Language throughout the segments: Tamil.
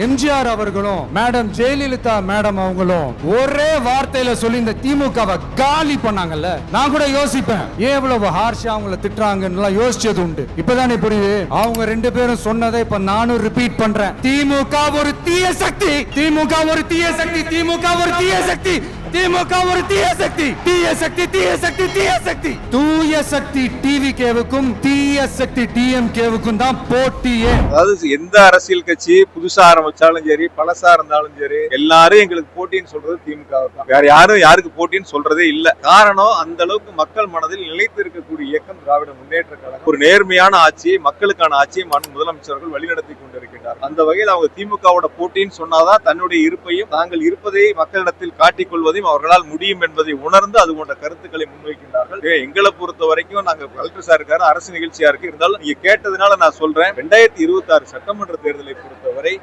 எம்ஜிஆர் அவர்களும் மேடம் ஜெயலலிதா மேடம் அவங்களும் ஒரே வார்த்தையில சொல்லி இந்த திமுகவை காலி பண்ணாங்கல்ல. நான் கூட யோசிப்பேன் ஏன் இவ்வளவு ஹார்ஷா அவங்கள திட்டுறாங்கன்னு யோசிச்சது உண்டு. இப்பதானே புரியுது. அவங்க ரெண்டு பேரும் சொன்னதை இப்ப நானும் ரிப்பீட் பண்றேன். திமுக ஒரு தீய சக்தி, திமுக ஒரு தீய சக்தி, திமுக ஒரு தீய சக்தி, திமுக ஒரு தீய சக்தி, தீய சக்தி, தீய சக்தி, தீய சக்தி. தூய சக்தி டிவிகேவுக்கும் தீய சக்தி டிஎம்கேவுக்கும் தான் போட்டியே. அதாவது எந்த அரசியல் கட்சி புதுசா ஆரம்பிச்சாலும் சரி, பழசா இருந்தாலும் சரி, எல்லாரும் எங்களுக்கு போட்டின்னு சொல்றது திமுக தான். வேற யாரும் யாருக்கு போட்டின்னு சொல்றதே இல்ல. காரணம் அந்த அளவுக்கு மக்கள் மனதில் நிலைத்து இருக்கக்கூடிய இயக்கம் திராவிட முன்னேற்ற கழகம். ஒரு நேர்மையான ஆட்சி, மக்களுக்கான ஆட்சியை முதலமைச்சர்கள் வழிநடத்தி கொண்டிருக்கிறார். அந்த வகையில் அவங்க திமுகவோட போட்டின்னு சொன்னாதான் தன்னுடைய இருப்பையும் தாங்கள் இருப்பதை மக்களிடத்தில் காட்டிக் கொள்வதையும் அவர்களால் முடியும் என்பதை உணர்ந்து அது போன்ற கருத்துக்களை முன்வைக்கின்றார்கள். எங்களை பொறுத்த வரைக்கும் நாங்க கலெக்டர் இருக்காரு, அரசு நிகழ்ச்சியா இருக்கு, இருந்தாலும் நீங்க கேட்டதுனால நான் சொல்றேன். 2026 சட்டமன்ற தேர்தலை பொறுத்தவரை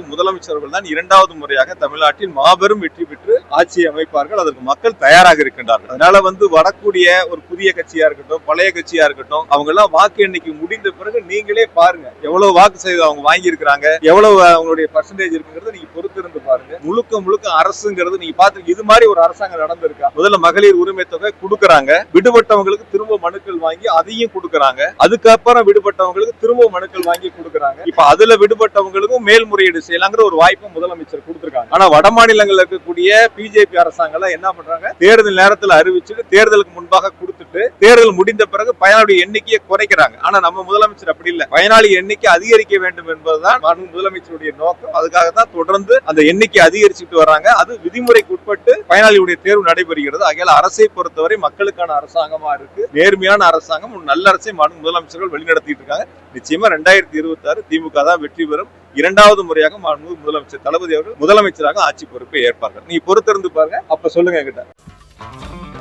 முதலமைச்சர்கள் தான் இரண்டாவது முறையாக தமிழ்நாட்டில் மாபெரும் வெற்றி பெற்று ஆட்சியை அமைப்பார்கள். அதற்கு மக்கள் தயாராக இருக்கின்றார்கள். அதனால வரக்கூடிய ஒரு புதிய கட்சியா இருக்கட்டும், பழைய கட்சியா இருக்கட்டும், அவங்க எல்லாம் வாக்கு எண்ணிக்கை முடிந்த பிறகு நீங்களே பாருங்க எவ்வளவு வாக்கு சதவீதம் அவங்க வாங்கி இருக்கிறாங்க, எவ்வளவு அவங்களுடைய பர்சன்டேஜ் இருக்குங்கிறது நீங்க பொறுத்திருந்து பாருங்க. முழுக்க முழுக்க அரசுங்கிறது நீங்க பாத்து இது மாதிரி ஒரு அரசாங்கம் நடந்திருக்கா? முதல்ல மகளிர் உரிமை தொகை கொடுக்கறாங்க, விடுபட்டவங்களுக்கு திரும்ப மனுக்கள் வாங்கி அதையும் கொடுக்கறாங்க, அதுக்கப்புறம் விடுபட்டவங்களுக்கு திரும்ப மனுக்கள் வாங்கி கொடுக்கறாங்க. இப்ப அதுல விடுபட்டவங்களுக்கும் மேல்முறையீடு செய்யலாங்கிற ஒரு வாய்ப்பு முதலமைச்சர் கொடுத்திருக்காங்க. ஆனா வட மாநிலங்கள்ல இருக்கக்கூடிய பிஜேபி அரசாங்கம் என்ன பண்றாங்க? தேர்தல் நேரத்தில் அறிவிச்சுட்டு தேர்தலுக்கு முன்பாக கொடுத்துட்டு தேர்தல் முடிந்த பிறகு பயனாளி எண்ணிக்கையை குறைக்கிறாங்க. ஆனா நம்ம முதலமைச்சர் அப்படி இல்லை. பயனாளி எண்ணிக்கை அதிகரிக்க வேண்டும் என்பதுதான் முதலமைச்சருடைய நோக்கம். அதுக்காக தான் தொடர்ந்து அந்த எண்ணிக்கை அதிகரிச்சுட்டு வர்றாங்க. அது விதிமுறைக்கு உட்பட்டு பயனாளியுடைய தேர்வு நடைபெறுகிறது. ஆகையால் அரசை பொறுத்தவரை மக்களுக்கான அரசாங்கமா இருக்கு, நேர்மையான அரசாங்கம், ஒரு நல்ல அரசை முதலமைச்சர்கள் வழிநடத்திட்டு இருக்காங்க. நிச்சயமா 2026 திமுக தான் வெற்றி பெறும். இரண்டாவது முறையாக முதலமைச்சர் தளபதி அவர்கள் முதலமைச்சராக ஆட்சி பொறுப்பை ஏற்பார்கள். நீ பொறுத்திருந்து பாருங்க, அப்ப சொல்லுங்க என்கிட்ட.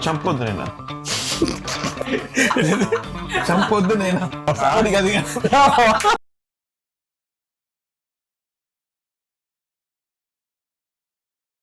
சம்பொத்து